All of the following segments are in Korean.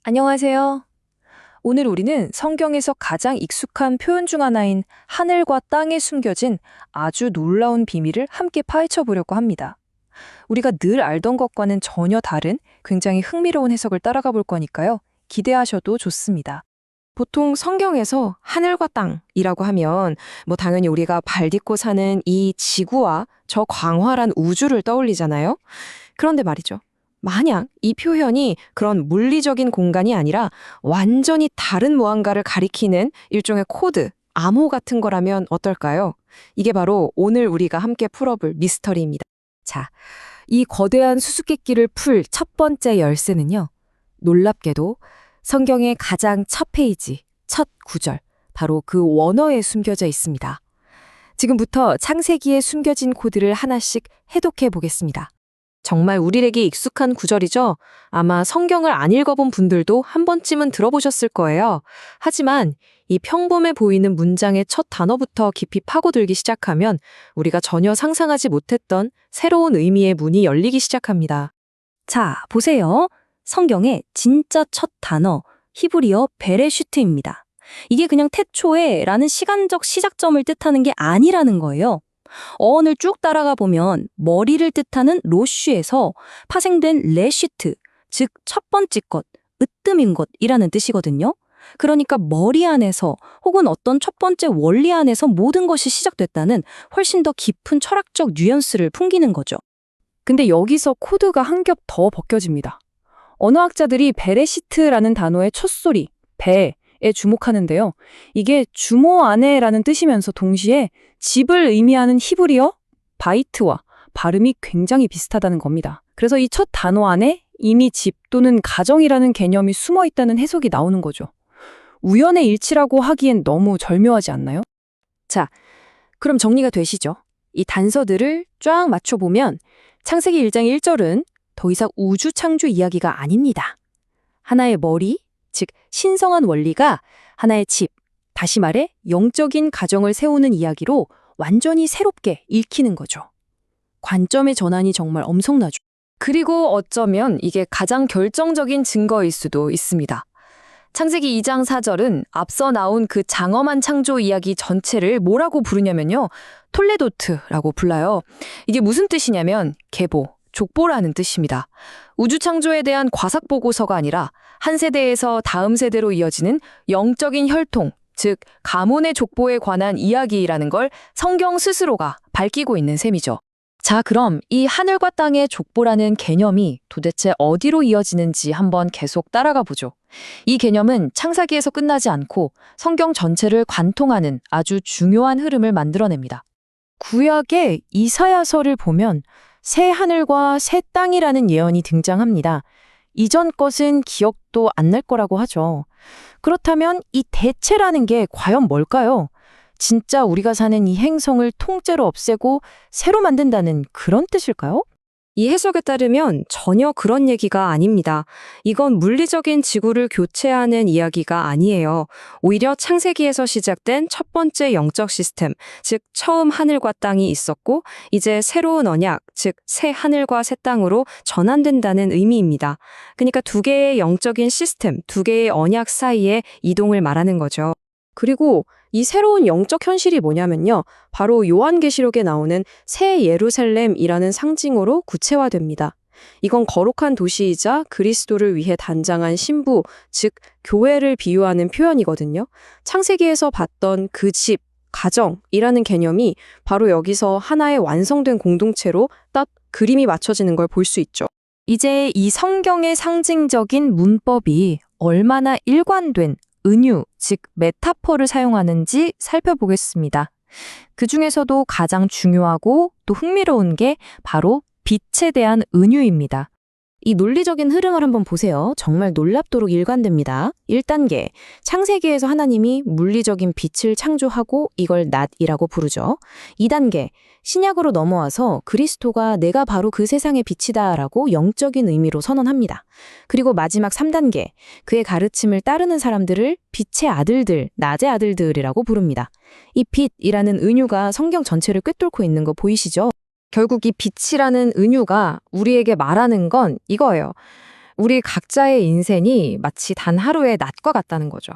안녕하세요. 오늘 우리는 성경에서 가장 익숙한 표현 중 하나인 하늘과 땅에 숨겨진 아주 놀라운 비밀을 함께 파헤쳐 보려고 합니다. 우리가 늘 알던 것과는 전혀 다른 굉장히 흥미로운 해석을 따라가 볼 거니까요. 기대하셔도 좋습니다. 보통 성경에서 하늘과 땅이라고 하면 당연히 우리가 발 딛고 사는 이 지구와 저 광활한 우주를 떠올리잖아요. 그런데 말이죠. 만약 이 표현이 그런 물리적인 공간이 아니라 완전히 다른 무언가를 가리키는 일종의 코드, 암호 같은 거라면 어떨까요? 이게 바로 오늘 우리가 함께 풀어볼 미스터리입니다. 자, 이 거대한 수수께끼를 풀 첫 번째 열쇠는요. 놀랍게도 성경의 가장 첫 페이지, 첫 구절, 바로 그 원어에 숨겨져 있습니다. 지금부터 창세기에 숨겨진 코드를 하나씩 해독해 보겠습니다. 정말 우리에게 익숙한 구절이죠. 아마 성경을 안 읽어본 분들도 한 번쯤은 들어보셨을 거예요. 하지만 이 평범해 보이는 문장의 첫 단어부터 깊이 파고들기 시작하면 우리가 전혀 상상하지 못했던 새로운 의미의 문이 열리기 시작합니다. 자, 보세요. 성경의 진짜 첫 단어, 히브리어 베레슈트입니다. 이게 그냥 태초에 라는 시간적 시작점을 뜻하는 게 아니라는 거예요. 어원을 쭉 따라가 보면 머리를 뜻하는 로쉬에서 파생된 레시트, 즉 첫 번째 것, 으뜸인 것이라는 뜻이거든요. 그러니까 머리 안에서 혹은 어떤 첫 번째 원리 안에서 모든 것이 시작됐다는 훨씬 더 깊은 철학적 뉘앙스를 풍기는 거죠. 근데 여기서 코드가 한 겹 더 벗겨집니다. 언어학자들이 베레시트라는 단어의 첫소리, 배에 주목하는데요. 이게 주모 안에라는 뜻이면서 동시에 집을 의미하는 히브리어, 바이트와 발음이 굉장히 비슷하다는 겁니다. 그래서 이 첫 단어 안에 이미 집 또는 가정이라는 개념이 숨어 있다는 해석이 나오는 거죠. 우연의 일치라고 하기엔 너무 절묘하지 않나요? 자, 그럼 정리가 되시죠? 이 단서들을 쫙 맞춰보면 창세기 1장 1절은 더 이상 우주 창조 이야기가 아닙니다. 하나의 머리, 즉 신성한 원리가 하나의 집, 다시 말해 영적인 가정을 세우는 이야기로 완전히 새롭게 읽히는 거죠. 관점의 전환이 정말 엄청나죠. 그리고 어쩌면 이게 가장 결정적인 증거일 수도 있습니다. 창세기 2장 4절은 앞서 나온 그 장엄한 창조 이야기 전체를 뭐라고 부르냐면요. 톨레도트라고 불러요. 이게 무슨 뜻이냐면 계보, 족보라는 뜻입니다. 우주 창조에 대한 과삭 보고서가 아니라 한 세대에서 다음 세대로 이어지는 영적인 혈통, 즉 가문의 족보에 관한 이야기라는 걸 성경 스스로가 밝히고 있는 셈이죠. 자, 그럼 이 하늘과 땅의 족보라는 개념이 도대체 어디로 이어지는지 한번 계속 따라가 보죠. 이 개념은 창세기에서 끝나지 않고 성경 전체를 관통하는 아주 중요한 흐름을 만들어냅니다. 구약의 이사야서를 보면 새 하늘과 새 땅이라는 예언이 등장합니다. 이전 것은 기억도 안 날 거라고 하죠. 그렇다면 이 대체라는 게 과연 뭘까요? 진짜 우리가 사는 이 행성을 통째로 없애고 새로 만든다는 그런 뜻일까요? 이 해석에 따르면 전혀 그런 얘기가 아닙니다. 이건 물리적인 지구를 교체하는 이야기가 아니에요. 오히려 창세기에서 시작된 첫 번째 영적 시스템, 즉 처음 하늘과 땅이 있었고 이제 새로운 언약, 즉 새 하늘과 새 땅으로 전환된다는 의미입니다. 그러니까 두 개의 영적인 시스템, 두 개의 언약 사이의 이동을 말하는 거죠. 그리고 이 새로운 영적 현실이 뭐냐면요. 바로 요한계시록에 나오는 새 예루살렘이라는 상징으로 구체화됩니다. 이건 거룩한 도시이자 그리스도를 위해 단장한 신부, 즉 교회를 비유하는 표현이거든요. 창세기에서 봤던 그 집, 가정이라는 개념이 바로 여기서 하나의 완성된 공동체로 딱 그림이 맞춰지는 걸 볼 수 있죠. 이제 이 성경의 상징적인 문법이 얼마나 일관된 은유, 즉 메타포를 사용하는지 살펴보겠습니다. 그 중에서도 가장 중요하고 또 흥미로운 게 바로 빛에 대한 은유입니다. 이 논리적인 흐름을 한번 보세요. 정말 놀랍도록 일관됩니다. 1단계, 창세기에서 하나님이 물리적인 빛을 창조하고 이걸 낮이라고 부르죠. 2단계, 신약으로 넘어와서 그리스도가 내가 바로 그 세상의 빛이다 라고 영적인 의미로 선언합니다. 그리고 마지막 3단계, 그의 가르침을 따르는 사람들을 빛의 아들들, 낮의 아들들이라고 부릅니다. 이 빛이라는 은유가 성경 전체를 꿰뚫고 있는 거 보이시죠? 결국 이 빛이라는 은유가 우리에게 말하는 건 이거예요. 우리 각자의 인생이 마치 단 하루의 낮과 같다는 거죠.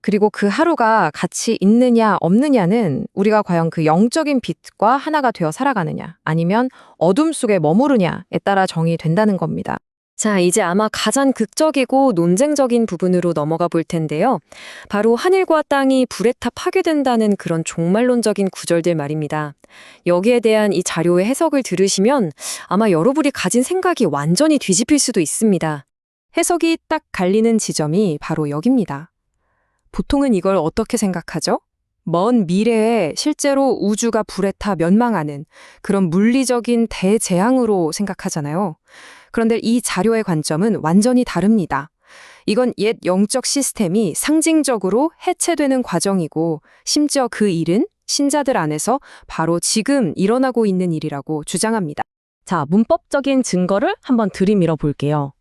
그리고 그 하루가 가치 있느냐 없느냐는 우리가 과연 그 영적인 빛과 하나가 되어 살아가느냐 아니면 어둠 속에 머무르냐에 따라 정의된다는 겁니다. 자, 이제 아마 가장 극적이고 논쟁적인 부분으로 넘어가 볼 텐데요. 바로 하늘과 땅이 불에 타 파괴된다는 그런 종말론적인 구절들 말입니다. 여기에 대한 이 자료의 해석을 들으시면 아마 여러분이 가진 생각이 완전히 뒤집힐 수도 있습니다. 해석이 딱 갈리는 지점이 바로 여기입니다. 보통은 이걸 어떻게 생각하죠? 먼 미래에 실제로 우주가 불에 타 멸망하는 그런 물리적인 대재앙으로 생각하잖아요. 그런데 이 자료의 관점은 완전히 다릅니다. 이건 옛 영적 시스템이 상징적으로 해체되는 과정이고 심지어 그 일은 신자들 안에서 바로 지금 일어나고 있는 일이라고 주장합니다. 자, 문법적인 증거를 한번 들이밀어 볼게요.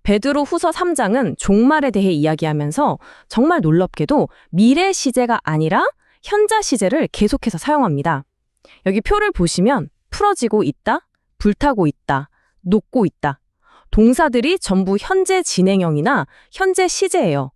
베드로 후서 3장은 종말에 대해 이야기하면서 정말 놀랍게도 미래 시제가 아니라 현자 시제를 계속해서 사용합니다. 여기 표를 보시면 풀어지고 있다, 불타고 있다, 녹고 있다. 동사들이 전부 현재 진행형이나 현재 시제예요.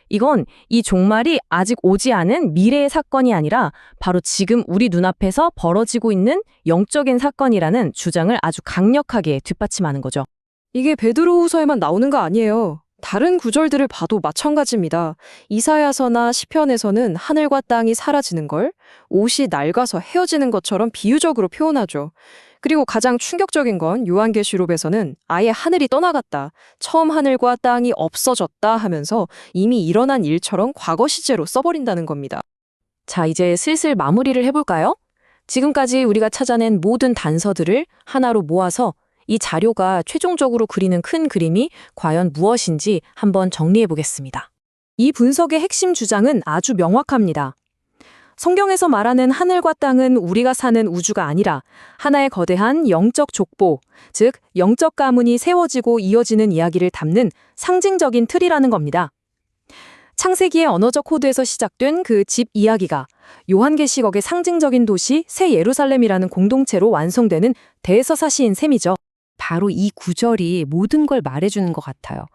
이건 이 종말이 아직 오지 않은 미래의 사건이 아니라 바로 지금 우리 눈앞에서 벌어지고 있는 영적인 사건이라는 주장을 아주 강력하게 뒷받침하는 거죠. 이게 베드로후서에만 나오는 거 아니에요. 다른 구절들을 봐도 마찬가지입니다. 이사야서나 시편에서는 하늘과 땅이 사라지는 걸 옷이 낡아서 헤어지는 것처럼 비유적으로 표현하죠. 그리고 가장 충격적인 건 요한계시록에서는 아예 하늘이 떠나갔다, 처음 하늘과 땅이 없어졌다 하면서 이미 일어난 일처럼 과거 시제로 써버린다는 겁니다. 자, 이제 슬슬 마무리를 해볼까요? 지금까지 우리가 찾아낸 모든 단서들을 하나로 모아서 이 자료가 최종적으로 그리는 큰 그림이 과연 무엇인지 한번 정리해 보겠습니다. 이 분석의 핵심 주장은 아주 명확합니다. 성경에서 말하는 하늘과 땅은 우리가 사는 우주가 아니라 하나의 거대한 영적 족보, 즉 영적 가문이 세워지고 이어지는 이야기를 담는 상징적인 틀이라는 겁니다. 창세기의 언어적 코드에서 시작된 그 집 이야기가 요한계시록의 상징적인 도시 새 예루살렘이라는 공동체로 완성되는 대서사시인 셈이죠. 바로 이 구절이 모든 걸 말해주는 것 같아요.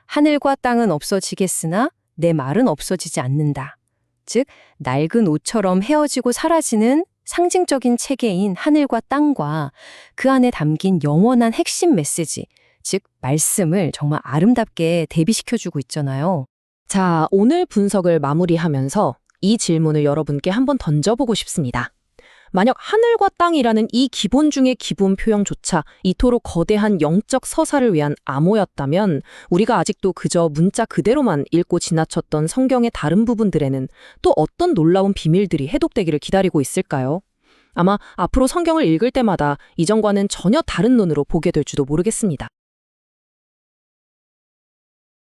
하늘과 땅은 없어지겠으나 내 말은 없어지지 않는다. 즉, 낡은 옷처럼 헤어지고 사라지는 상징적인 체계인 하늘과 땅과 그 안에 담긴 영원한 핵심 메시지, 즉 말씀을 정말 아름답게 대비시켜주고 있잖아요. 자, 오늘 분석을 마무리하면서 이 질문을 여러분께 한번 던져보고 싶습니다. 만약 하늘과 땅이라는 이 기본 중의 기본 표현조차 이토록 거대한 영적 서사를 위한 암호였다면 우리가 아직도 그저 문자 그대로만 읽고 지나쳤던 성경의 다른 부분들에는 또 어떤 놀라운 비밀들이 해독되기를 기다리고 있을까요? 아마 앞으로 성경을 읽을 때마다 이전과는 전혀 다른 눈으로 보게 될 줄도 모르겠습니다.